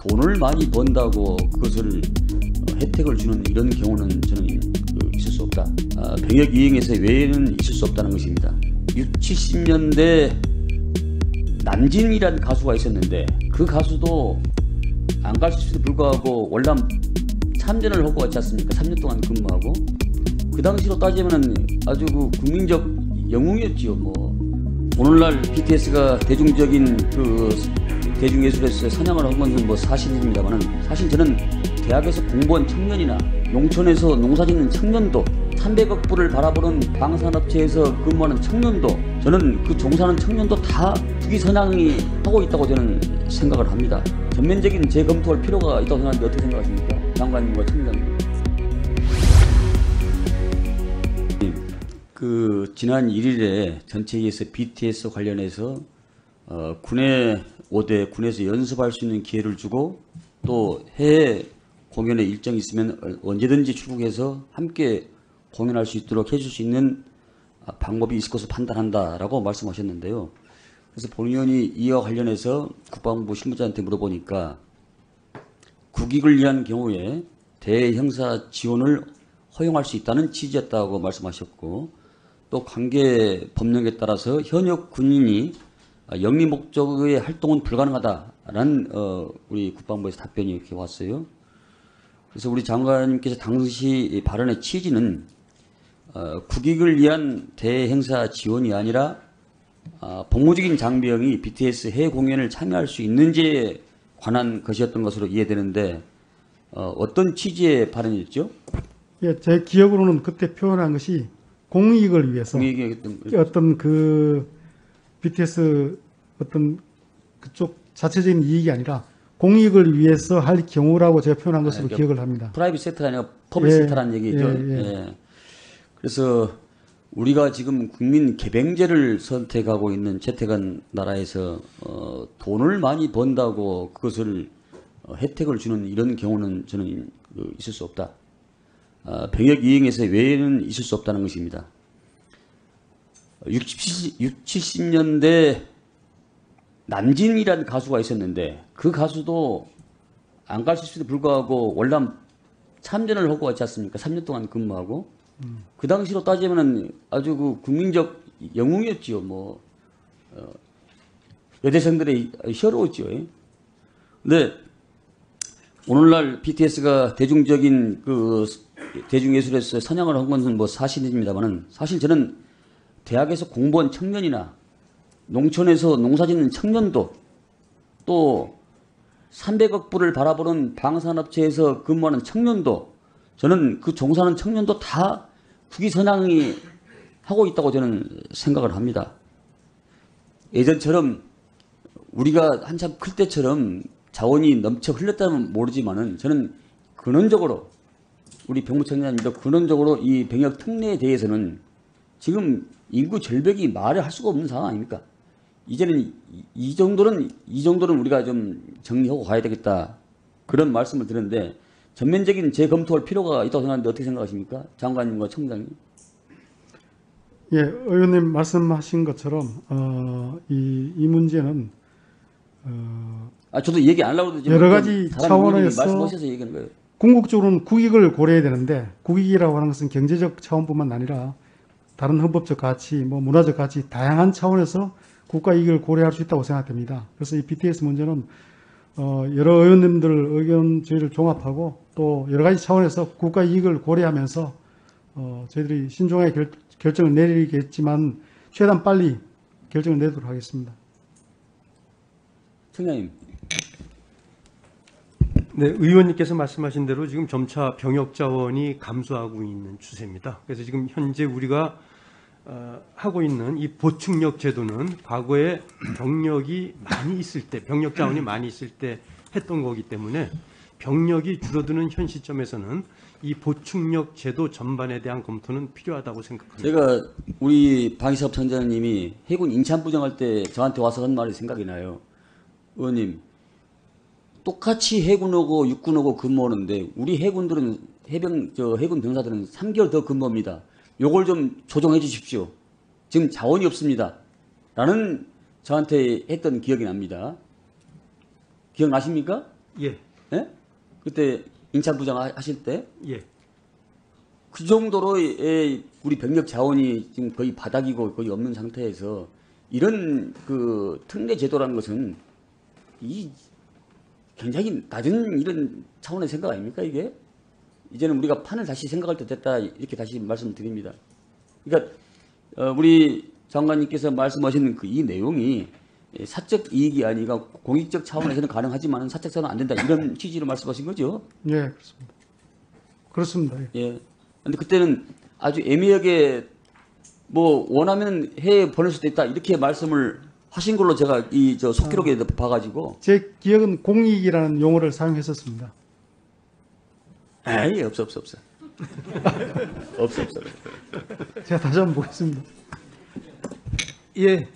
돈을 많이 번다고 그것을 혜택을 주는 이런 경우는 저는 있을 수 없다. 병역 이행에서 외에는 있을 수 없다는 것입니다. 60, 70년대 남진이라는 가수가 있었는데 그 가수도 안 갈 수도 불구하고 월남 참전을 하고 왔지 않습니까? 3년 동안 근무하고 그 당시로 따지면은 아주 그 국민적 영웅이었지요. 뭐 오늘날 BTS가 대중적인 그 대중예술에서 선양을 한 것은 뭐 사실입니다만은 사실 저는 대학에서 공부한 청년이나 농촌에서 농사짓는 청년도 300억 불을 바라보는 방산업체에서 근무하는 청년도 저는 그 종사하는 청년도 다 투기 선양이 하고 있다고 저는 생각을 합니다. 전면적인 재검토할 필요가 있다고 생각하는데 어떻게 생각하십니까? 장관님과 청장님. 그 지난 1일에 전체회의에서 BTS 관련해서 군에 5대 군에서 연습할 수 있는 기회를 주고 또 해외 공연에 일정이 있으면 언제든지 출국해서 함께 공연할 수 있도록 해줄 수 있는 방법이 있을 것으로 판단한다라고 말씀하셨는데요. 그래서 본 의원이 이와 관련해서 국방부 실무자한테 물어보니까 국익을 위한 경우에 대형사 지원을 허용할 수 있다는 취지였다고 말씀하셨고 또 관계 법령에 따라서 현역 군인이 영리 목적의 활동은 불가능하다라는 우리 국방부에서 답변이 이렇게 왔어요. 그래서 우리 장관님께서 당시 발언의 취지는 국익을 위한 대행사 지원이 아니라 복무적인 장병이 BTS 해외 공연을 참여할 수 있는지에 관한 것이었던 것으로 이해되는데 어떤 취지의 발언이었죠? 예, 제 기억으로는 그때 표현한 것이 공익을 위해서 어떤 그 BTS 어떤 그쪽 자체적인 이익이 아니라 공익을 위해서 할 경우라고 제가 표현한 것으로 그러니까 기억을 합니다. 프라이빗 섹터가 아니라 퍼블릭 섹터라는 얘기죠. 예. 그래서 우리가 지금 국민 개병제를 선택하고 있는 채택한 나라에서 돈을 많이 번다고 그것을 혜택을 주는 이런 경우는 저는 있을 수 없다. 병역 이행에서 외에는 있을 수 없다는 것입니다. 60, 70년대 남진이라는 가수가 있었는데 그 가수도 안 갈 수도 불구하고 월남 참전을 하고 왔지 않습니까? 3년 동안 근무하고 그 당시로 따지면은 아주 그 국민적 영웅이었지요. 뭐 여대생들의 히어로였죠. 근데 오늘날 BTS가 대중적인 그 대중예술에서 선양을 한 것은 뭐 사실입니다만은 사실 저는 대학에서 공부한 청년이나 농촌에서 농사짓는 청년도 또 300억 불을 바라보는 방산업체에서 근무하는 청년도 저는 그 종사하는 청년도 다 투기 선양이 하고 있다고 저는 생각을 합니다. 예전처럼 우리가 한참 클 때처럼 자원이 넘쳐 흘렸다면 모르지만은 저는 근원적으로 우리 병무청장님도 근원적으로 이 병역 특례에 대해서는 지금 인구 절벽이 말을 할 수가 없는 상황 아닙니까? 이제는 이 정도는 우리가 좀 정리하고 가야 되겠다 그런 말씀을 드렸는데 전면적인 재검토할 필요가 있다고 생각하는데 어떻게 생각하십니까? 장관님과 청장님. 예, 의원님 말씀하신 것처럼 이 문제는 저도 얘기 안 하려고 그러지만 여러 가지 차원에서 말씀하셔서 얘기하는 거예요. 궁극적으로는 국익을 고려해야 되는데 국익이라고 하는 것은 경제적 차원뿐만 아니라 다른 헌법적 가치, 뭐 문화적 가치 다양한 차원에서 국가 이익을 고려할 수 있다고 생각됩니다. 그래서 이 BTS 문제는 여러 의원님들 의견 저희를 종합하고 또 여러 가지 차원에서 국가 이익을 고려하면서 저희들이 신중하게 결정을 내리겠지만 최대한 빨리 결정을 내도록 하겠습니다. 청장님. 네, 의원님께서 말씀하신 대로 지금 점차 병역 자원이 감소하고 있는 추세입니다. 그래서 지금 현재 우리가 하고 있는 이 보충력 제도는 과거에 병력이 많이 있을 때, 병력 자원이 많이 있을 때 했던 거기 때문에 병력이 줄어드는 현 시점에서는 이 보충력 제도 전반에 대한 검토는 필요하다고 생각합니다. 제가 우리 방위사업 청장님이 해군 인참부정할 때 저한테 와서 한 말이 생각이 나요. 의원님, 똑같이 해군하고 육군하고 근무하는데 우리 해군들은 해군 병사들은 3개월 더 근무합니다. 요걸 좀 조정해 주십시오. 지금 자원이 없습니다. 라는 저한테 했던 기억이 납니다. 기억나십니까? 예, 예? 그때 인천부장 하실 때 예, 그 정도로 우리 병력 자원이 지금 거의 바닥이고 거의 없는 상태에서 이런 그 특례 제도라는 것은 이 굉장히 낮은 이런 차원의 생각 아닙니까 이게? 이제는 우리가 판을 다시 생각할 때 됐다 이렇게 다시 말씀드립니다. 그러니까 우리 장관님께서 말씀하시는 그 이 내용이 사적 이익이 아니라 공익적 차원에서는 가능하지만 사적서는 안 된다 이런 취지로 말씀하신 거죠? 예, 그렇습니다. 그렇습니다. 예. 예. 근데 그때는 아주 애매하게 뭐 원하면 해외에 보낼 수도 있다 이렇게 말씀을 하신 걸로 제가 이 저 속기록에 봐가지고 제 기억은 공익이라는 용어를 사용했었습니다. 에이 없어 없어 제가 다시 한번 보겠습니다. 예.